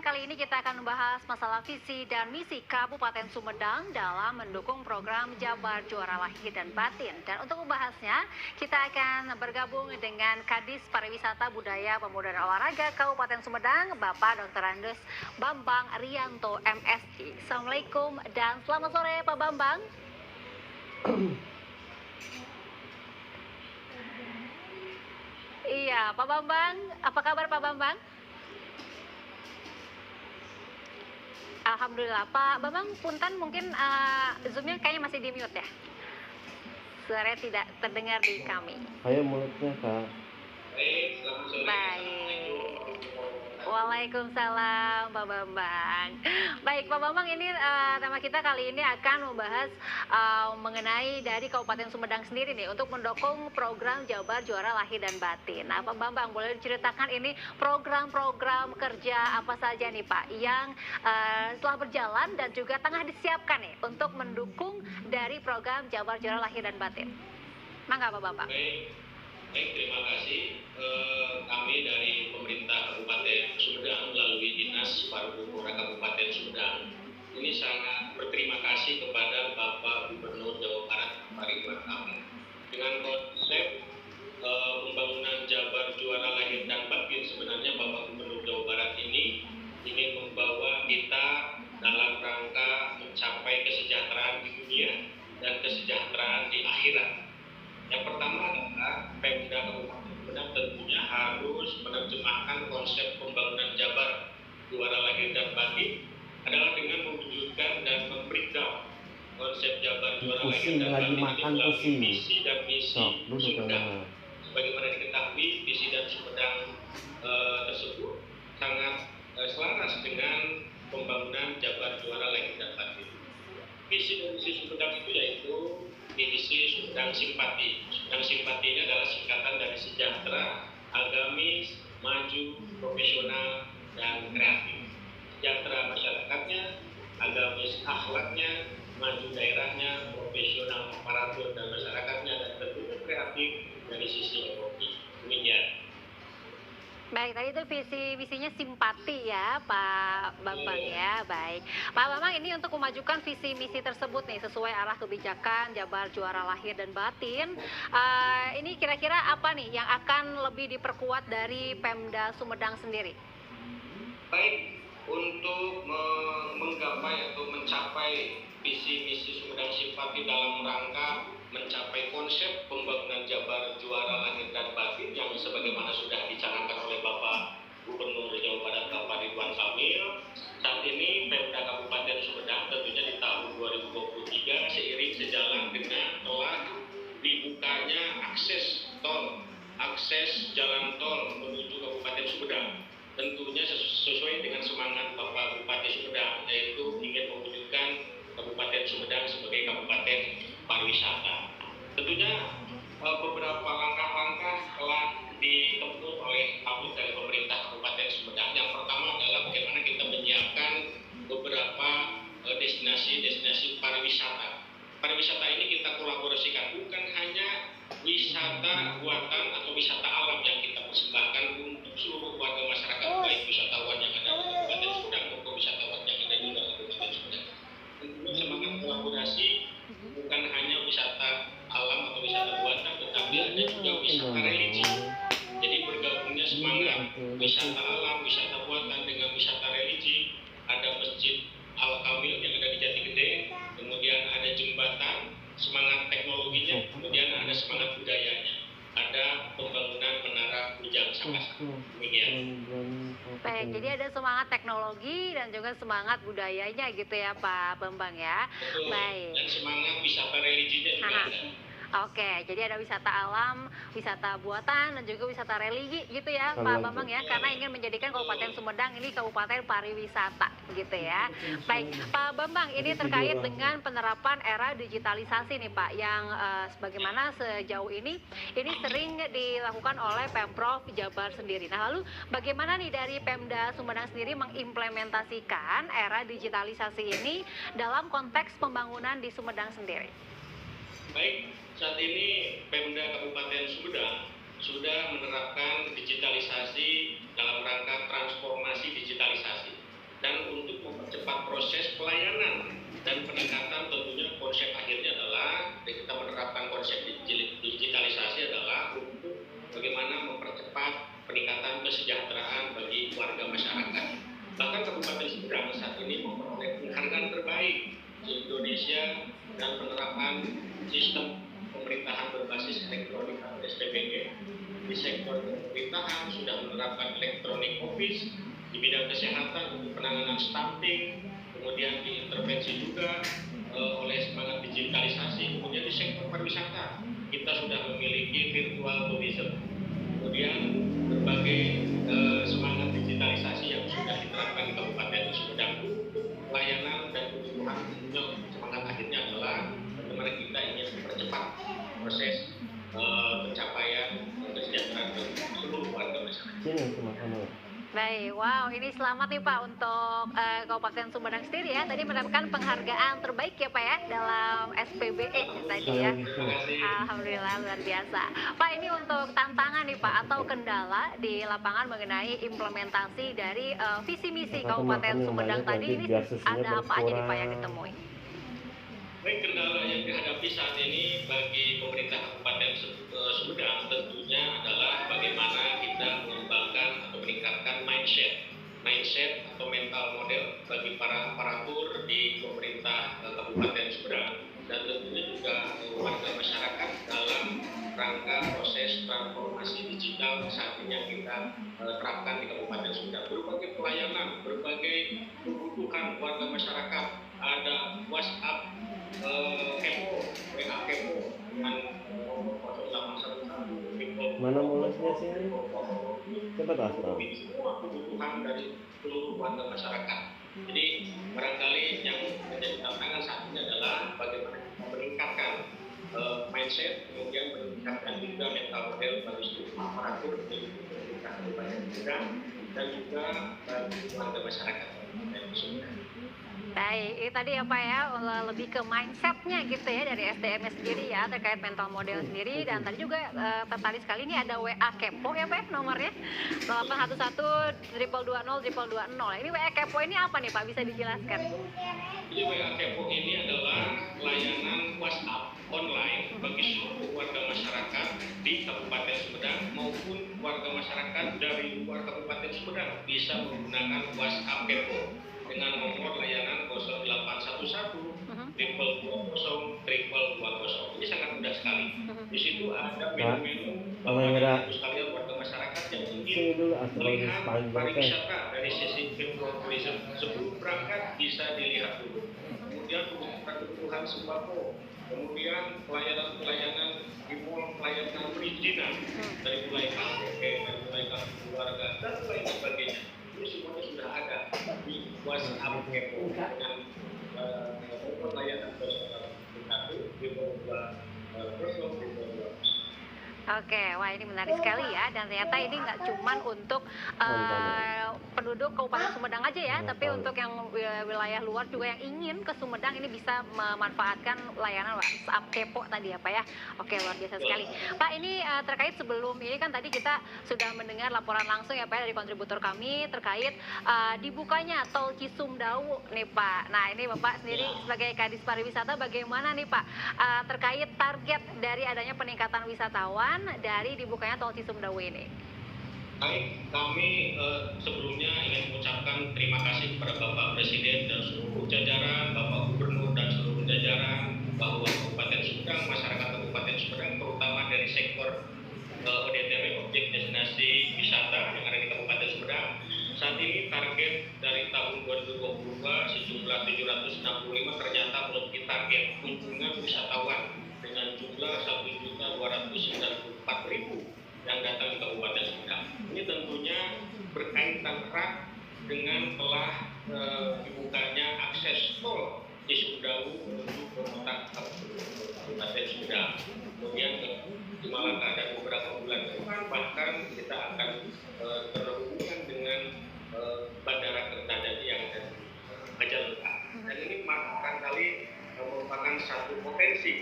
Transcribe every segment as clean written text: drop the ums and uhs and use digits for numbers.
kali ini kita akan membahas masalah visi dan misi Kabupaten Sumedang dalam mendukung program Jabar Juara Lahir dan Batin. Dan untuk membahasnya, kita akan bergabung dengan Kadis Pariwisata Budaya Pemuda dan Olahraga Kabupaten Sumedang, Bapak Dr. Andes Bambang Rianto MSI. Assalamualaikum dan selamat sore Pak Bambang. Iya, Pak Bambang, apa kabar Pak Bambang? Alhamdulillah, Pak Bambang Punten mungkin Zoom-nya kayaknya masih di mute ya? Suaranya tidak terdengar di kami. Ayo mulutnya Kak. Baik. Waalaikumsalam Pak Bambang. Baik Pak Bambang, ini tema kita kali ini akan membahas mengenai dari Kabupaten Sumedang sendiri nih untuk mendukung program Jabar Juara Lahir dan Batin. Nah Pak Bambang, boleh diceritakan ini program-program kerja apa saja nih Pak yang telah berjalan dan juga tengah disiapkan nih untuk mendukung dari program Jabar Juara Lahir dan Batin. Mangga Pak Bambang. Baik, terima kasih. Kami dari pemerintah Kabupaten Sumedang melalui Dinas Pariwisata Kabupaten Sumedang ini sangat berterima kasih kepada Bapak Gubernur Jawa Barat Pak Ridwan Kamil dengan konsep pembangunan Jabar Juara Lahir dan Batin. Sebenarnya Bapak Gubernur Jawa Barat ini ingin membawa kita dalam rangka mencapai kesejahteraan di dunia dan kesejahteraan di akhirat. Yang pertama adalah Pemda Kabupaten Sumedang tentunya harus menerjemahkan konsep pembangunan Jabar Juara Lahir dan Batin adalah dengan mewujudkan dan membreakdown konsep Jabar Juara Lahir dan Batin ini melalui visi dan misi Sumedang. Sebagaimana diketahui, visi dan Sumedang tersebut sangat selaras dengan pembangunan Jabar Juara Lahir dan Batin. Visi dan misi Sumedang itu yaitu visi Sumedang Simpati. Sumedang Simpati ini adalah singkatan dari sejahtera, agamis, maju, profesional, dan kreatif. Sejahtera masyarakatnya, agamis akhlaknya, maju daerahnya, profesional aparatur dan masyarakatnya, dan tentunya kreatif dari sisi ekonomi. Demikian. Baik, tadi itu visi-visinya simpati ya Pak Bambang ya. Baik, Pak Bambang, ini untuk memajukan visi misi tersebut nih sesuai arah kebijakan Jabar Juara Lahir dan Batin. Ini kira-kira apa nih yang akan lebih diperkuat dari Pemda Sumedang sendiri? Baik, untuk menggapai atau mencapai visi misi Sumedang Simpati dalam rangka mencapai konsep pembangunan Jabar Juara Lahir dan Batin yang sebagaimana sudah dicanangkan oleh Bapak Gubernur Jawa Barat Bapak Ridwan Kamil. Saat ini Pemda Kabupaten Sumedang tentunya di tahun 2023 seiring sejalan dengan telah dibukanya akses jalan tol menuju Kabupaten Sumedang. Tentunya sesuai dengan semangat Bapak Bupati Sumedang, yaitu ingin mewujudkan Kabupaten Sumedang sebagai kabupaten pariwisata. Tentunya beberapa langkah-langkah telah ditempuh oleh kami dari pemerintah Kabupaten Sumedang. Yang pertama adalah bagaimana kita menyiapkan beberapa destinasi pariwisata. Pariwisata ini kita kolaborasikan, bukan hanya wisata buatan atau wisata alam yang kita persembahkan untuk seluruh warga masyarakat, baik wisatawan yang ada di Kabupaten Sumedang maupun wisatawan yang ada di luar Kabupaten Sumedang. Tentunya semangat kolaborasi bukan hanya wisata alam atau wisata buatan, tetapi ada juga wisata religi. Jadi bergabungnya semangat wisata alam, wisata buatan dengan wisata religi. Ada Masjid Al-Kamil yang ada di Jatigede, kemudian ada jembatan, semangat teknologinya, kemudian ada semangat budayanya. Ada pembangunan menara Bujang Sangkas. Demikian. Baik, jadi ada semangat teknologi dan juga semangat budayanya gitu ya Pak Bambang ya. Betul. Baik. Dan semangat wisata religinya juga ada. Oke, jadi ada wisata alam, wisata buatan, dan juga wisata religi gitu ya Pak Bambang ya, karena ingin menjadikan Kabupaten Sumedang ini kabupaten pariwisata gitu ya. Baik, Pak Bambang, ini terkait dengan penerapan era digitalisasi nih Pak, yang sebagaimana sejauh ini sering dilakukan oleh Pemprov Jabar sendiri. Nah lalu bagaimana nih dari Pemda Sumedang sendiri mengimplementasikan era digitalisasi ini dalam konteks pembangunan di Sumedang sendiri? Baik, saat ini Pemda Kabupaten Sumedang sudah menerapkan digitalisasi dalam rangka transformasi digitalisasi. Sumedang saat ini memperoleh penghargaan terbaik di Indonesia dan penerapan sistem pemerintahan berbasis elektronik atau SPBG. Di sektor pemerintahan sudah menerapkan electronic office, di bidang kesehatan untuk penanganan stunting, kemudian diintervensi juga oleh semangat digitalisasi. Kemudian di sektor pariwisata kita sudah memiliki virtual tourism. Kemudian berbagai semangat digitalisasi yang sudah diterapkan di Kabupaten Sumedang. Layanan dan kebutuhan tentunya semangat akhirnya adalah bagaimana kita ingin mempercepat proses pencapaian kesejahteraan seluruh warga masyarakat. Baik, wow, ini selamat nih Pak untuk Kabupaten Sumedang sendiri ya. Tadi mendapatkan penghargaan terbaik ya Pak ya dalam SPBE tadi ya. Alhamdulillah, luar biasa. Pak, ini untuk tantangan nih Pak atau kendala di lapangan mengenai implementasi dari visi misi Kabupaten Sumedang tadi, ini ada apa aja nih Pak yang ditemui? Baik, kendala yang dihadapi saat ini bagi pemerintah Kabupaten Sumedang tentunya adalah bagaimana kita mengembangkan atau meningkatkan mindset atau mental model bagi para aparatur di pemerintah Kabupaten Sumedang dan tentunya juga warga masyarakat dalam rangka proses transformasi digital saat ini yang kita terapkan di Kabupaten Sumedang. Berbagai pelayanan, berbagai kebutuhan warga masyarakat, ada WhatsApp, kepo, WA kepo dengan 0811 mana mulusnya sih ini? Cepat asal. Semua kebutuhan dari seluruh warga masyarakat. Jadi barangkali yang menjadi tantangan saat ini adalah bagaimana kita meningkatkan mindset, kemudian meningkatkan juga mental model bagi seluruh aparatur di pemerintah Kabupaten Sumedang dan juga bagi warga masyarakat Kabupaten Sumedang. Baik, ini tadi ya Pak ya, lebih ke mindsetnya gitu ya dari SDM-nya sendiri ya, terkait mental model sendiri. Dan tadi juga tertarik sekali ini ada WA Kepo ya Pak nomornya 0811 220 220. Ini WA Kepo ini apa nih Pak, bisa dijelaskan? Jadi WA Kepo ini adalah layanan WhatsApp online bagi seluruh warga masyarakat di Kabupaten Sumedang maupun warga masyarakat dari luar Kabupaten Sumedang bisa menggunakan WhatsApp Kepo dengan nomor layanan 0811 220 Ini sangat mudah sekali. Di situ ada menu-menu Bapak sekalian warga masyarakat yang ingin melihat pariwisata dari sisi virtual tourism. Sebelum berangkat bisa dilihat dulu. Kemudian kebutuhan sembako, kemudian pelayanan di mall, pelayanan perizinan dari mulai KTP, dari mulai kartu keluarga dan lain sebagainya. Ini semuanya sudah ada di WhatsApp Kepo dengan pelayanan Oke, wah ini menarik sekali ya, dan ternyata ini nggak cuman untuk penduduk Kabupaten Sumedang aja ya, tapi untuk yang wilayah luar juga yang ingin ke Sumedang ini bisa memanfaatkan layanan WhatsApp Kepo tadi ya Pak ya. Oke, luar biasa sekali. Pak, ini terkait sebelum ini kan tadi kita sudah mendengar laporan langsung ya Pak dari kontributor kami terkait dibukanya tol Cisumdawu nih Pak. Nah ini Bapak sendiri sebagai Kadis Pariwisata bagaimana nih Pak terkait target dari adanya peningkatan wisatawan dari dibukanya tol Cisumdawu ini? Baik, kami sebelumnya ingin mengucapkan terima kasih kepada Bapak Presiden dan seluruh jajaran, Bapak Gubernur dan seluruh jajaran bahwa Kabupaten Sumedang, masyarakat Kabupaten Sumedang, terutama dari sektor ODTW, objek destinasi wisata yang ada di Kabupaten Sumedang, saat ini target dari tahun 2022 sejumlah 765 ternyata melebihi target kunjungan wisatawan dengan jumlah 1.294.000 yang datang di Kabupaten Sumedang. Ini tentunya berkaitan erat dengan telah dibukanya akses tol Cisumdawu menuju ke kota Kabupaten Sumedang. Kemudian di Malaka dan beberapa bulan ke depan bahkan kita akan terhubungkan dengan Bandara Kertajati yang ada di Majalengka. Dan ini barangkali merupakan satu potensi,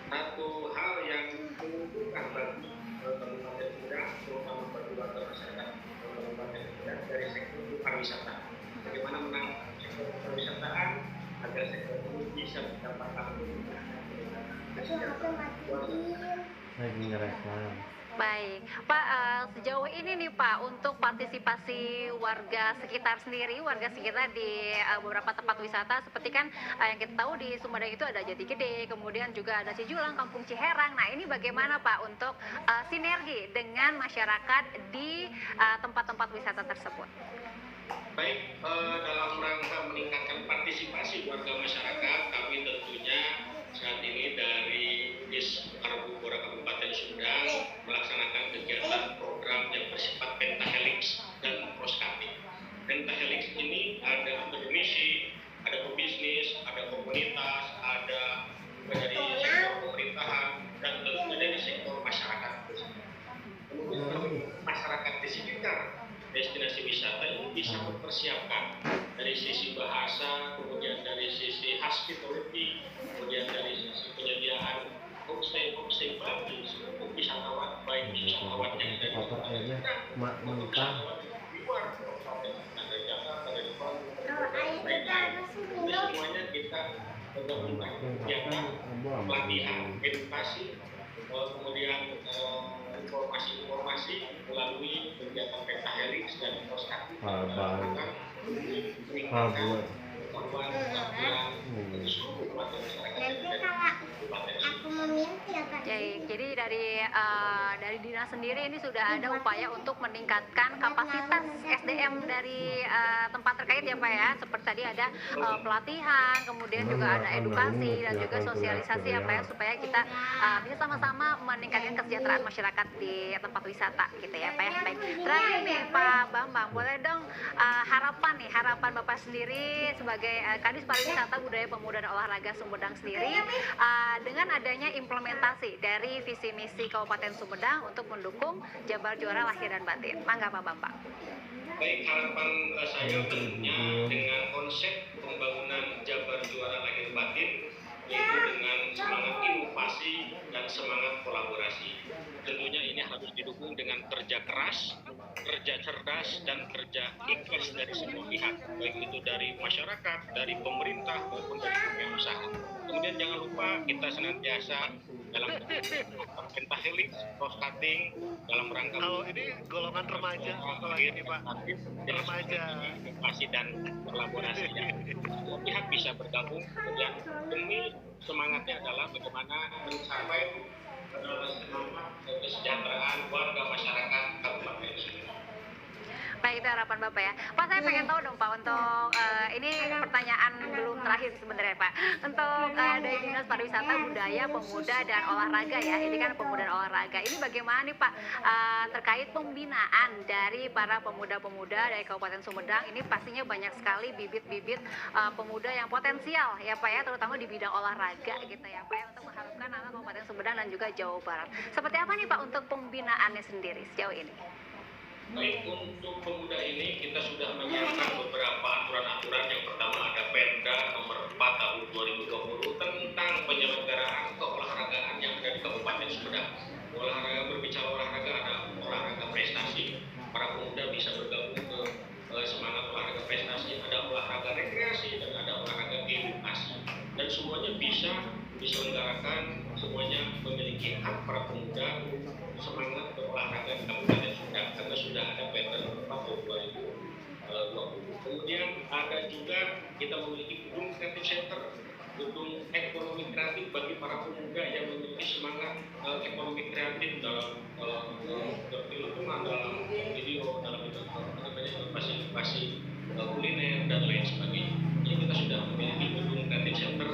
satu hal yang menguntungkan bagi Kabupaten Sumedang, terutama bagi warga masyarakat Kabupaten Sumedang dari sektor pariwisata. Bagaimana menangkap sektor pariwisataan agar sektor ini bisa mendapatkan kesejahteraan. Lagi ngerekam. Baik, Pak, sejauh ini nih Pak, untuk partisipasi warga sekitar sendiri, warga sekitar di beberapa tempat wisata seperti kan yang kita tahu di Sumedang itu ada Jati Gede, kemudian juga ada Cijulang, Kampung Ciherang. Nah, ini bagaimana Pak untuk sinergi dengan masyarakat di tempat-tempat wisata tersebut? Baik, dalam rangka meningkatkan partisipasi warga masyarakat, kami tentunya saat ini dari Dis Parabukura Kabupaten Sumedang melaksanakan kegiatan program yang bersifat pentahelix dan proskating. Pentahelix ini ada akademisi, ada pebisnis, ada komunitas, ada dari sektor pemerintahan, dan tentunya dari sektor masyarakat. Kemudian masyarakat di sekitar destinasi wisata ini bisa mempersiapkan dari sisi bahasa, kemudian dari sisi hospitality, kemudian dari sisi penyediaan homestay bagi untuk wisatawan, baik wisatawan yang dari wisatawan di luar dari Jakarta, dari Bandung, semuanya kita menggabungkan kegiatan pelatihan, edukasi, kemudian informasi melalui kegiatan pentahelix dan proskating meningkatkan pengetahuan di seluruh warga masyarakat. Jadi dari dinas sendiri ini sudah ada upaya untuk meningkatkan kapasitas SDM dari tempat terkait ya Pak ya, seperti tadi ada pelatihan, kemudian juga ada edukasi dan juga sosialisasi ya Pak ya, supaya kita bisa sama-sama meningkatkan kesejahteraan masyarakat di tempat wisata gitu ya Pak ya. Baik, terakhir nih Pak Bambang, boleh dong harapan Bapak sendiri sebagai Kadis Pariwisata Budaya Pemuda dan Olahraga Sumedang sendiri dengan adanya implementasi dari visi misi Kabupaten Sumedang untuk mendukung Jabar Juara Lahir dan Batin. Mangga Pak Bambang. Baik, harapan saya tentunya dengan konsep pembangunan Jabar Juara Lahir Batin, yaitu dengan semangat inovasi dan semangat kolaborasi. Tentunya ini harus didukung dengan kerja keras, kerja cerdas, dan kerja ikhlas dari semua pihak, baik itu dari masyarakat, dari pemerintah, maupun dari dunia usaha. Kemudian jangan lupa kita senantiasa dalam pentahelix, proskating, dalam rangka ini golongan remaja atau ini Pak, remaja inovasi dan kolaborasi. Semua pihak bisa bergabung, kemudian demi semangatnya adalah bagaimana mencapai semangat kesejahteraan warga masyarakat Kabupaten Sumedang. Baik, itu harapan Bapak ya. Pak, saya pengen tahu dong Pak, untuk ini pertanyaan belum terakhir sebenarnya Pak. Untuk dari Dinas Pariwisata Budaya Pemuda dan Olahraga ya, ini kan pemuda dan olahraga. Ini bagaimana nih Pak terkait pembinaan dari para pemuda-pemuda dari Kabupaten Sumedang? Ini pastinya banyak sekali bibit-bibit pemuda yang potensial ya Pak ya, terutama di bidang olahraga gitu ya Pak ya, untuk mengharumkan nama Kabupaten Sumedang dan juga Jawa Barat. Seperti apa nih Pak untuk pembinaannya sendiri sejauh ini? Baik, untuk pemuda ini kita sudah menyiapkan beberapa aturan-aturan. Yang pertama ada Perda nomor 4 tahun 2020 tentang penyelenggaraan keolahragaan yang ada di Kabupaten Sumedang. Berbicara olahraga, ada olahraga prestasi. Para pemuda bisa bergabung ke semangat olahraga prestasi, ada olahraga rekreasi, dan ada olahraga edukasi. Dan semuanya bisa diselenggarakan, semuanya memiliki hak para pemuda semangat berolahraga di Kabupaten Sumedang karena sudah ada Perda nomor 4 tahun 2020. Kemudian ada juga kita memiliki gedung kreatif center, gedung ekonomi kreatif bagi para pemuda yang memiliki semangat ekonomi kreatif dalam perfilman, dalam video, dalam inovasi kuliner dan lain sebagainya. Jadi kita sudah memiliki gedung kreatif center,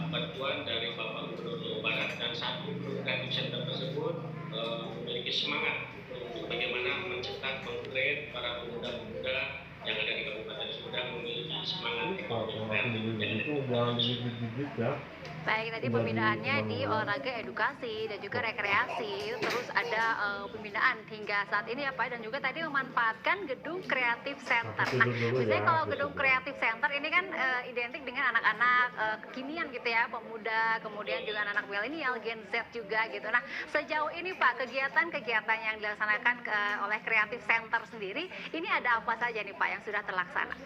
bantuan dari Bapak Gubernur Jawa Barat, dan satu gedung kreatif center tersebut memiliki semangat untuk bagaimana mencetak, mengkreat para pemuda-pemuda yang ada di Kabupaten Sumedang memiliki semangat ekonomi kreatif. Baik, tadi pembinaannya di olahraga, edukasi, dan juga rekreasi. Terus ada pembinaan hingga saat ini ya Pak, dan juga tadi memanfaatkan gedung kreatif center. Nah, biasanya kalau gedung kreatif center ini kan identik dengan anak-anak kekinian gitu ya, pemuda, kemudian juga anak-anak milenial, Gen Z juga gitu. Nah, sejauh ini Pak, kegiatan-kegiatan yang dilaksanakan oleh kreatif center sendiri, ini ada apa saja nih Pak yang sudah terlaksana?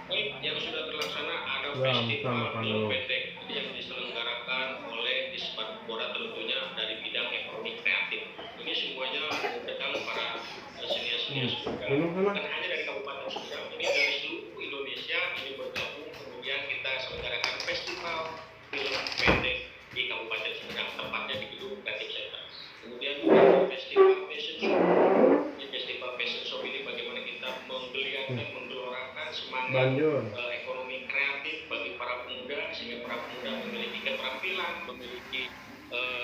Baik, yang sudah terlaksana ada festival film pendek yang diselenggarakan oleh Dispar Bora, tentunya dari bidang ekonomi kreatif. Sumedang. Minum sana. Bukan hanya dari Kabupaten Sumedang, ini dari seluruh Indonesia ini bergabung. Kemudian kita selenggarakan festival film pendek di Kabupaten Sumedang, tepatnya di Gedung Creative Center. Kemudian juga festival fashion show. Di festival fashion show ini bagaimana kita menggeliatkan, menggelorakan semangat Banjur. ekonomi kreatif bagi para pemuda, sehingga para pemuda memiliki keterampilan, memiliki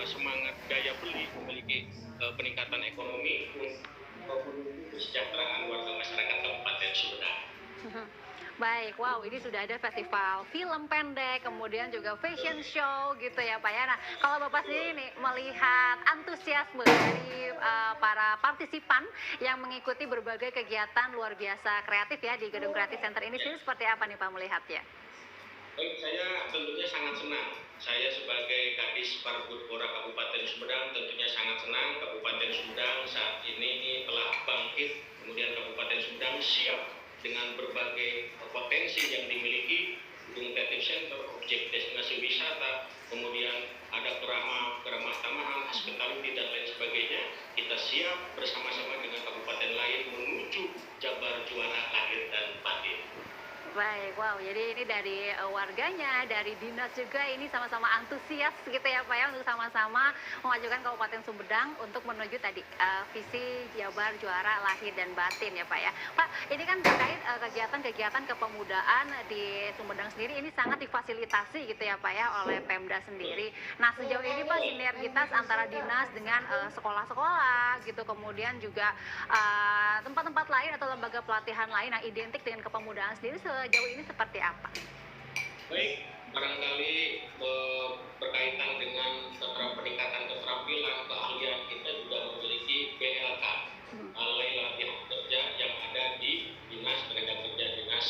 semangat daya beli, memiliki peningkatan ekonomi maupun kesejahteraan warga masyarakat Kabupaten Sumedang. Baik, wow, ini sudah ada festival film pendek, kemudian juga fashion show gitu ya Pak ya. Nah, kalau Bapak sendiri nih melihat antusiasme dari para partisipan yang mengikuti berbagai kegiatan luar biasa kreatif ya di Gedung Creative Center ini sendiri seperti apa nih Pak melihatnya? Baik, saya tentunya sangat senang. Saya sebagai Kadis Parbudpora Kabupaten Sumedang tentunya sangat senang Kabupaten Sumedang saat ini telah bangkit, kemudian Kabupaten Sumedang siap dengan berbagai potensi yang dimiliki, Gedung Creative Center, objek destinasi wisata, kemudian ada keramah tamahan, hospitality dan lain sebagainya. Kita siap bersama-sama dengan kabupaten lain menuju Jabar Juara lahir dan batin. Baik, wow, jadi ini dari warganya, dari dinas juga ini sama-sama antusias gitu ya Pak ya untuk sama-sama mengajukan Kabupaten Sumedang untuk menuju tadi visi Jabar Juara lahir dan batin ya Pak ya. Pak, ini kan terkait kegiatan-kegiatan kepemudaan di Sumedang sendiri ini sangat difasilitasi gitu ya Pak ya oleh Pemda sendiri. Nah, sejauh ini Pak sinergitas antara dinas dengan sekolah-sekolah gitu, kemudian juga tempat-tempat lain atau lembaga pelatihan lain yang identik dengan kepemudaan sendiri sejauh ini seperti apa? Baik, barangkali berkaitan dengan peningkatan keterampilan, keahlian kita juga memiliki BLK, Balai Latihan Kerja yang ada di Dinas Tenaga Kerja, Dinas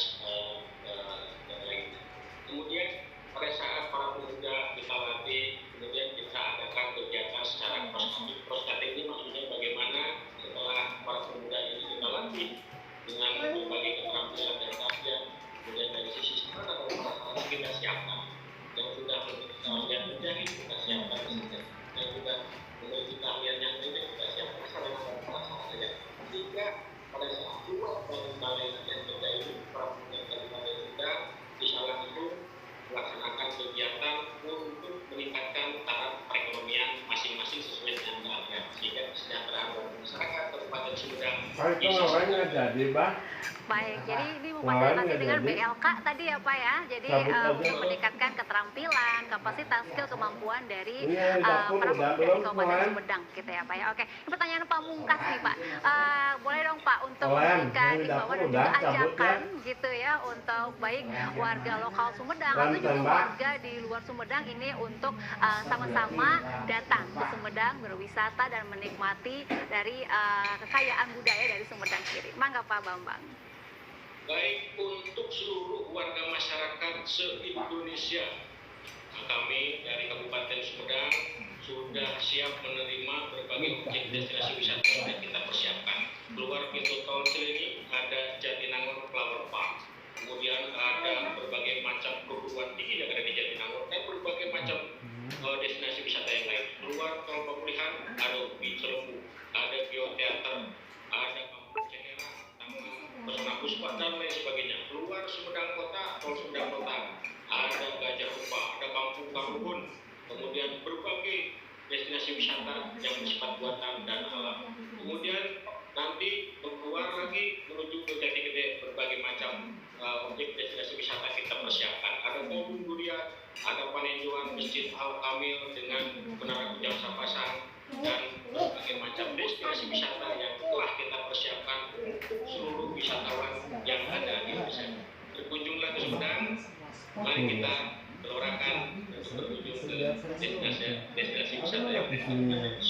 dan lainnya. Kemudian pada saat para pemuda kita latih, kemudian kita adakan kegiatan secara prospektif. Prospektif ini maksudnya bagaimana setelah para pemuda ini kita latih dengan berbagai keterampilan dan keahlian, kemudian dari sisi semangat atau perasaan kita siapkan yang sudah memiliki keahlian menjadi kita siapkan yang sudah memiliki keahlian yang lainnya kita siapkan salah saja sehingga pada saat keluar dari balai latihan kerja ini para pemuda Kabupaten Sumedang bisa langsung melaksanakan kegiatan untuk meningkatkan taraf perekonomian masing-masing sesuai dengan keahlian sehingga kesejahteraan masyarakat Kabupaten Sumedang bisa jadi, Bah. Baik, jadi ini memfasilitasi dengan BLK tadi ya Pak ya. Jadi untuk meningkatkan keterampilan, kapasitas, skill, kemampuan dari para pemuda di Kabupaten Sumedang gitu ya Pak ya. Oke, ini pertanyaan pamungkas nih Pak. Boleh dong Pak untuk memberikan imbauan dan juga ajakan gitu ya untuk baik warga lokal Sumedang atau juga warga di luar Sumedang ini untuk sama-sama datang ke Sumedang berwisata dan menikmati dari kekayaan budaya dari Sumedang sendiri. Mangga Pak Bambang. Baik, untuk seluruh warga masyarakat se-Indonesia, kami dari Kabupaten Sumedang sudah siap menerima berbagai objek destinasi wisata yang kita persiapkan. Keluar pintu tol Cilenyi ada Jatinangor Flower Park, kemudian ada berbagai macam perguruan tinggi yang ada di Jatinangor dan berbagai macam destinasi wisata yang lain. Keluar tol Pemulihan ada Ubi Cilembu, ada Bioteater, ada Kampung Cehera, Pesona Puspa dan lain sebagainya. Keluar Sumedang Kota, tol Sumedang Kota, ada Gajah Rupa, ada Kampung Karuhun, kemudian berbagai destinasi wisata yang bersifat buatan dan alam. Kemudian nanti keluar lagi menuju ke Jati Gede, berbagai macam objek destinasi wisata kita persiapkan. Ada Kebun Durian, ada Panenjuan Masjid Al Kamil dengan Menara Kujang Sapasang dan berbagai macam destinasi wisata yang telah kita persiapkan untuk seluruh wisatawan yang ada di Indonesia. Berkunjunglah ke Sumedang, mari kita gelorakan untuk berkunjung ke destinasi wisata yang ada di Sumedang.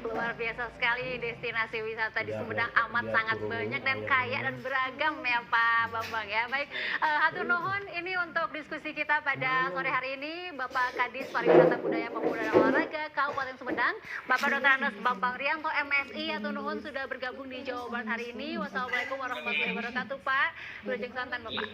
Luar biasa sekali destinasi wisata di Sumedang, amat sangat banyak dan kaya dan beragam ya Pak Bambang ya. Baik, hatur nuhun ini untuk diskusi kita pada sore hari ini Bapak Kadis Pariwisata Budaya Pemuda dan Olahraga Kabupaten Sumedang, Bapak Dr. Andes Bambang Rianto MSI, hatur nuhun sudah bergabung di Jawa Barat hari ini. Wassalamualaikum warahmatullahi wabarakatuh Pak. Berjeng santan Bapak.